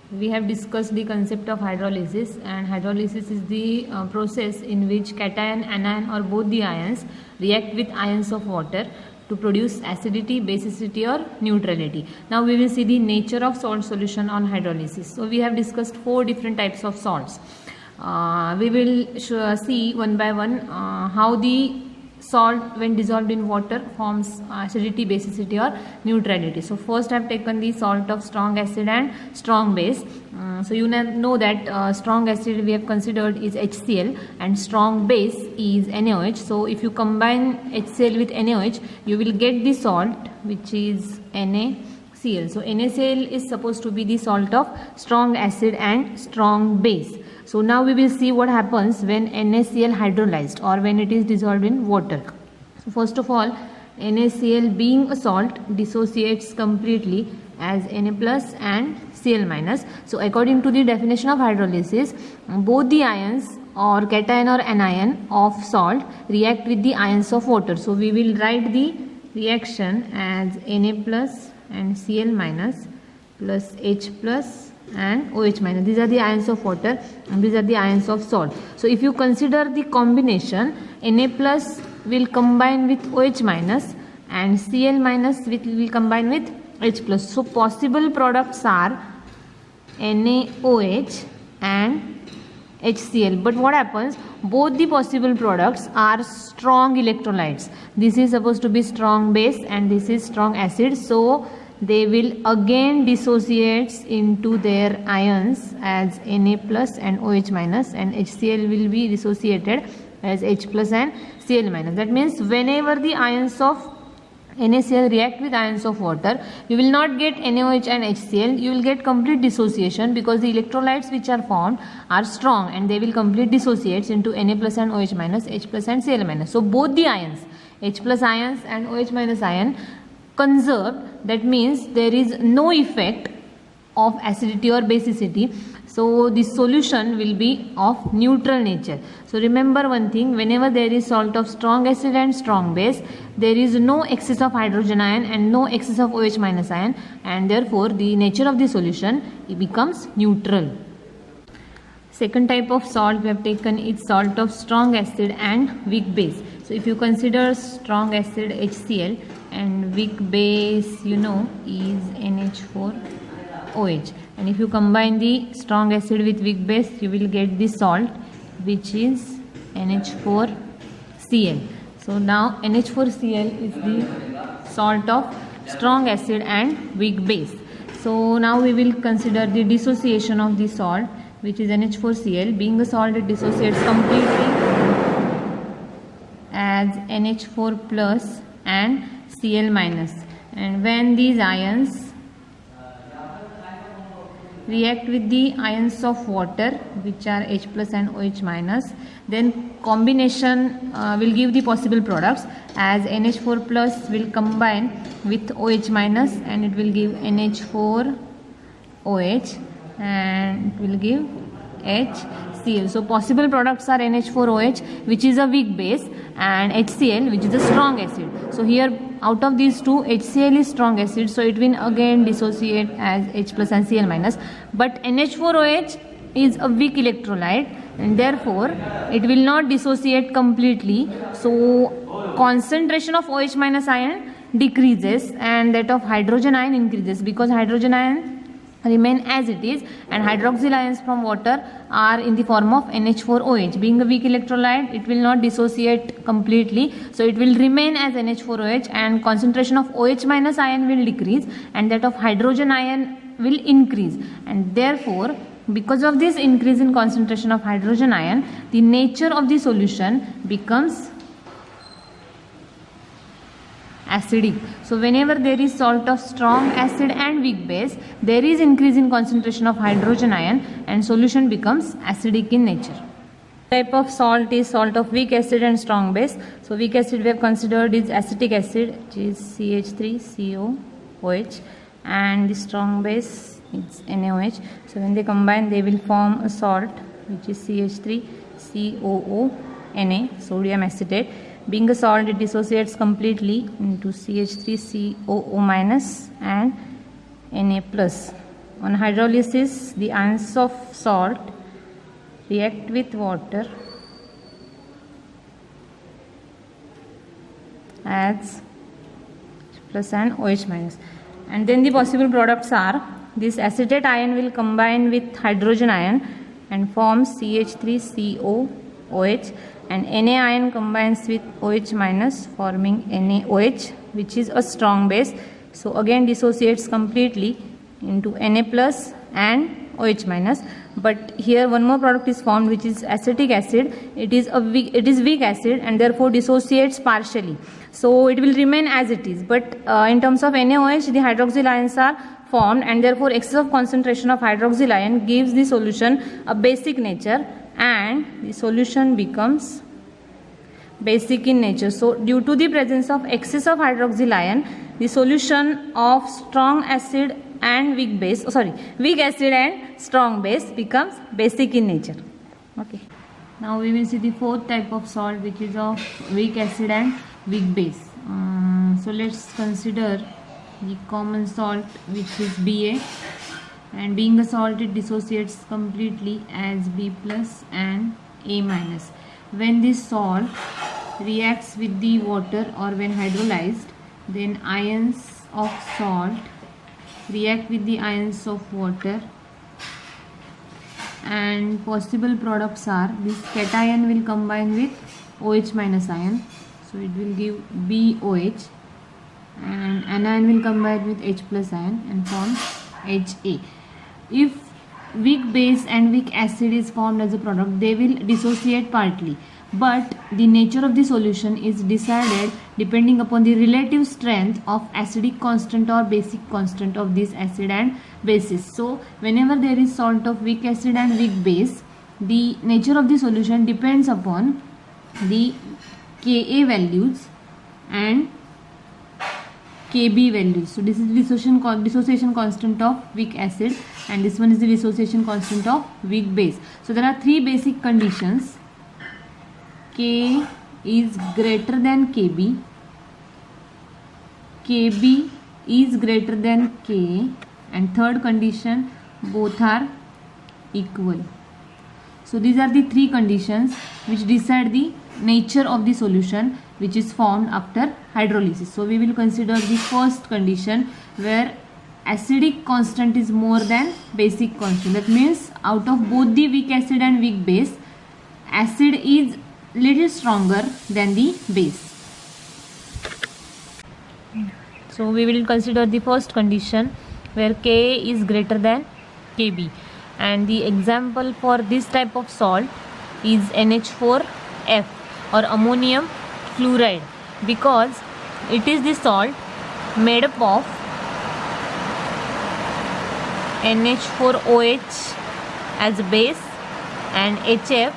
We have discussed the concept of hydrolysis, and hydrolysis is the process in which cation, anion or both the ions react with ions of water to produce acidity, basicity or neutrality. Now we will see the nature of salt solution on hydrolysis. So we have discussed 4 different types of salts. We will see one by one how the salt when dissolved in water forms acidity, basicity or neutrality. So first I have taken the salt of strong acid and strong base. So you know that strong acid we have considered is HCl and strong base is NaOH. So if you combine HCl with NaOH, you will get the salt which is NaCl. So NaCl is supposed to be the salt of strong acid and strong base. So now we will see what happens when NaCl hydrolyzed or when it is dissolved in water. So first of all, NaCl being a salt dissociates completely as Na plus and Cl minus. So according to the definition of hydrolysis, both the ions or cation or anion of salt react with the ions of water. So we will write the reaction as Na plus and Cl minus plus H plus and OH minus. These are the ions of water and these are the ions of salt. So if you consider the combination, Na plus will combine with OH minus and Cl minus will combine with H plus. So possible products are NaOH and HCl. But what happens? Both the possible products are strong electrolytes. This is supposed to be strong base and this is strong acid. So they will again dissociate into their ions as Na plus and OH minus, and HCl will be dissociated as H plus and Cl minus. That means whenever the ions of NaCl react with ions of water, you will not get NaOH and HCl, you will get complete dissociation because the electrolytes which are formed are strong and they will complete dissociates into Na plus and OH minus, H plus and Cl minus. So both the ions, H plus ions and OH minus ion, conserved. That means there is no effect of acidity or basicity. So this solution will be of neutral nature. So remember one thing, whenever there is salt of strong acid and strong base, there is no excess of hydrogen ion and no excess of OH minus ion, and therefore the nature of the solution it becomes neutral. Second type of salt we have taken is salt of strong acid and weak base. So if you consider strong acid HCl and weak base is NH4OH, and if you combine the strong acid with weak base, you will get the salt which is NH4Cl. So now NH4Cl is the salt of strong acid and weak base. So now we will consider the dissociation of the salt which is NH4Cl. Being a salt, it dissociates completely as NH4 plus and Cl minus, and when these ions react with the ions of water which are H plus and OH minus, then combination will give the possible products as NH4 plus will combine with OH minus and it will give NH4OH and it will give HCl. So possible products are NH4OH which is a weak base and HCl which is a strong acid. So here out of these two, HCl is strong acid, so it will again dissociate as H plus and Cl minus, but NH4OH is a weak electrolyte and therefore it will not dissociate completely. So concentration of OH minus ion decreases and that of hydrogen ion increases because hydrogen ion remain as it is and hydroxyl ions from water are in the form of NH4OH. Being a weak electrolyte, it will not dissociate completely, so it will remain as NH4OH and concentration of OH minus ion will decrease and that of hydrogen ion will increase, and therefore because of this increase in concentration of hydrogen ion, the nature of the solution becomes acidic. So whenever there is salt of strong acid and weak base, there is increase in concentration of hydrogen ion and solution becomes acidic in nature. Type of salt is salt of weak acid and strong base. So weak acid we have considered is acetic acid which is CH3COOH and the strong base is NaOH. So when they combine they will form a salt which is CH3COO Na, sodium acetate. Being a salt, it dissociates completely into CH3COO minus and Na plus. on hydrolysis the ions of salt react with water as plus and OH minus, and then the possible products are this acetate ion will combine with hydrogen ion and forms CH3COOH, and Na ion combines with OH minus forming NaOH, which is a strong base. So again dissociates completely into Na plus and OH minus. But here one more product is formed, which is acetic acid. It is weak acid and therefore dissociates partially. So it will remain as it is. But in terms of NaOH, the hydroxyl ions are formed, and therefore excessive concentration of hydroxyl ion gives the solution a basic nature, and the solution becomes basic in nature. So due to the presence of excess of hydroxyl ion, the solution of strong acid and weak acid and strong base becomes basic in nature. Okay. Now we will see the fourth type of salt, which is of weak acid and weak base. So let's consider the common salt, which is Ba, and being a salt it dissociates completely as B plus and A minus. When this salt reacts with the water or when hydrolyzed, then ions of salt react with the ions of water, and possible products are this cation will combine with OH minus ion, so it will give BOH, and anion will combine with H plus ion and form HA. If weak base and weak acid is formed as a product, they will dissociate partly, but the nature of the solution is decided depending upon the relative strength of acidic constant or basic constant of this acid and bases. So whenever there is salt of weak acid and weak base, the nature of the solution depends upon the Ka values and Kb values. So this is the dissociation constant of weak acid, and this one is the dissociation constant of weak base. So there are three basic conditions: K is greater than Kb, Kb is greater than Ka, and third condition, both are equal. So these are the three conditions which decide the nature of the solution which is formed after hydrolysis. So we will consider the first condition, where acidic constant is more than basic constant. That means out of both the weak acid and weak base, acid is little stronger than the base. So we will consider the first condition, where Ka is greater than Kb, and the example for this type of salt is NH4F or ammonium fluoride, because it is the salt made up of NH4OH as a base and HF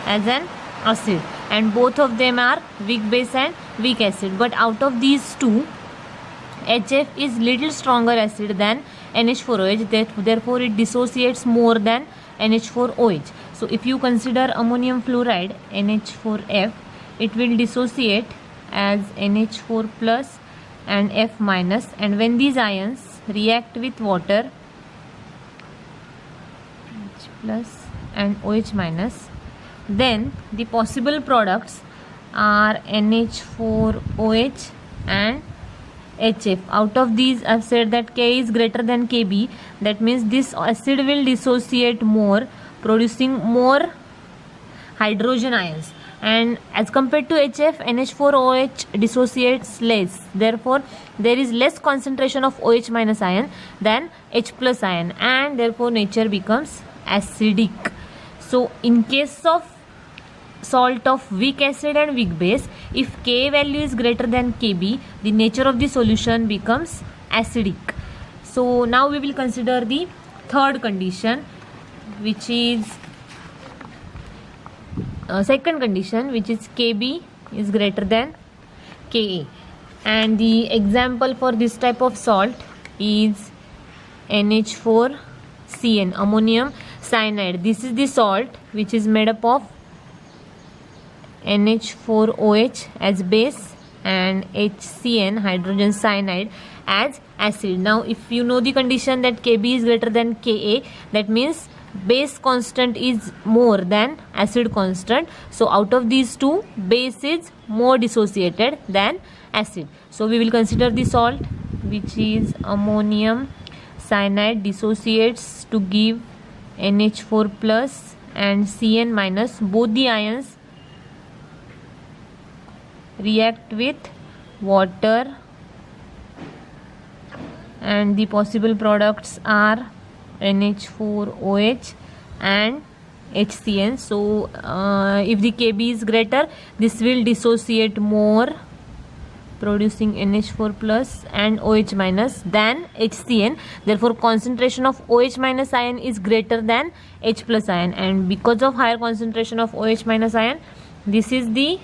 as an acid, and both of them are weak base and weak acid. But out of these two, HF is little stronger acid than NH4OH, therefore it dissociates more than NH4OH. So if you consider ammonium fluoride NH4F, it will dissociate as NH4 plus and F minus, and when these ions react with water, H plus and OH minus, then the possible products are NH4OH and HF. Out of these, I've said that K is greater than Kb. That means this acid will dissociate more, producing more hydrogen ions. And as compared to HF, NH4OH dissociates less. Therefore, there is less concentration of OH minus ion than H plus ion, and therefore nature becomes acidic. So, in case of salt of weak acid and weak base, if K value is greater than Kb, the nature of the solution becomes acidic. So now we will consider the third condition, which is second condition, which is Kb is greater than Ka, and the example for this type of salt is NH4CN, ammonium cyanide. This is the salt which is made up of NH4OH as base and HCN, hydrogen cyanide, as acid. Now if you know the condition that Kb is greater than Ka, that means base constant is more than acid constant. So out of these two, base is more dissociated than acid. So we will consider the salt, which is ammonium cyanide, dissociates to give NH4 plus and Cn minus. Both the ions react with water and the possible products are NH4OH and HCN. So if the Kb is greater, this will dissociate more, producing NH4 plus and OH minus than HCN. Therefore concentration of OH minus ion is greater than H plus ion, and because of higher concentration of OH minus ion, this is the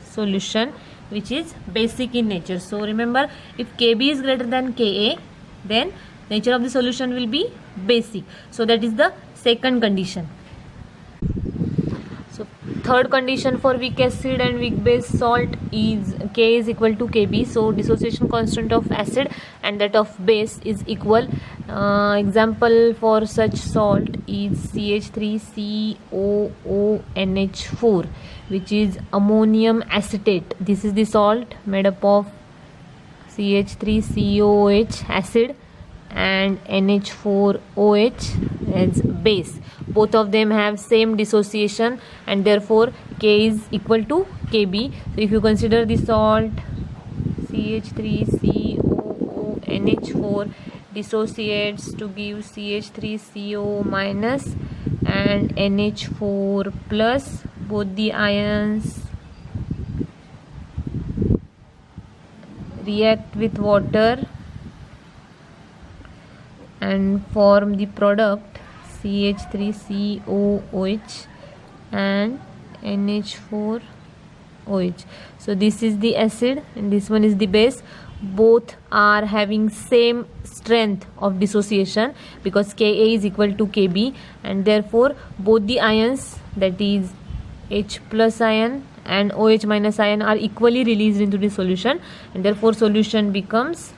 solution which is basic in nature. So remember, if Kb is greater than Ka, then nature of the solution will be basic. So that is the second condition. So third condition for weak acid and weak base salt is K is equal to Kb. So dissociation constant of acid and that of base is equal. Example for such salt is CH3COONH4, which is ammonium acetate. This is the salt made up of CH3COOH acid and NH4OH as base. Both of them have same dissociation and therefore K is equal to Kb. So if you consider the salt CH3COONH4 dissociates to give CH3CO minus and NH4 plus, both the ions react with water and form the product CH3COOH and NH4OH. So this is the acid and this one is the base. Both are having same strength of dissociation because Ka is equal to Kb, and therefore both the ions, that is H plus ion and OH minus ion, are equally released into the solution, and therefore solution becomes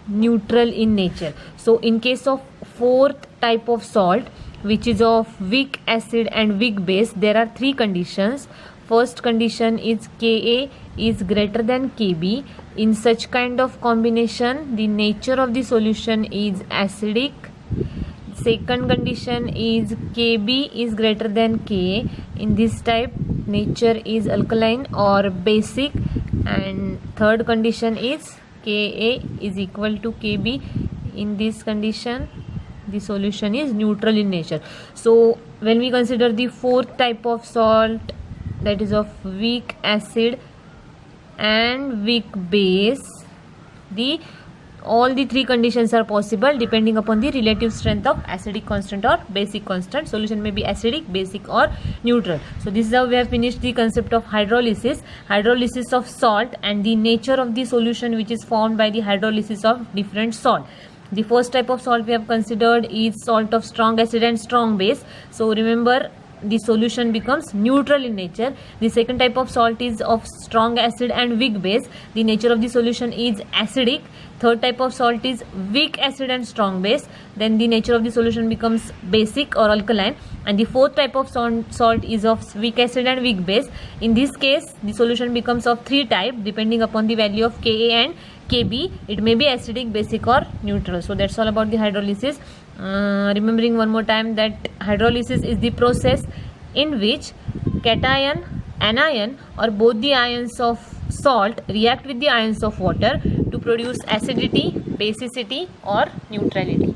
neutral in nature. So in case of fourth type of salt, which is of weak acid and weak base, there are three conditions. First condition is Ka is greater than Kb. In such kind of combination, the nature of the solution is acidic. Second condition is Kb is greater than Ka. In this type, nature is alkaline or basic. And third condition is Ka is equal to Kb. In this condition, the solution is neutral in nature. So when we consider the fourth type of salt, that is of weak acid and weak base, all the three conditions are possible depending upon the relative strength of acidic constant or basic constant. Solution may be acidic, basic or neutral. So this is how we have finished the concept of hydrolysis of salt and the nature of the solution which is formed by the hydrolysis of different salt. The first type of salt we have considered is salt of strong acid and strong base. So remember, the solution becomes neutral in nature. The second type of salt is of strong acid and weak base. The nature of the solution is acidic. Third type of salt is weak acid and strong base. Then the nature of the solution becomes basic or alkaline. And the fourth type of salt is of weak acid and weak base. In this case, the solution becomes of three types depending upon the value of Ka and Kb. It may be acidic, basic or neutral. So that's all about the hydrolysis. Remembering one more time that hydrolysis is the process in which cation, anion or both the ions of salt react with the ions of water to produce acidity, basicity or neutrality.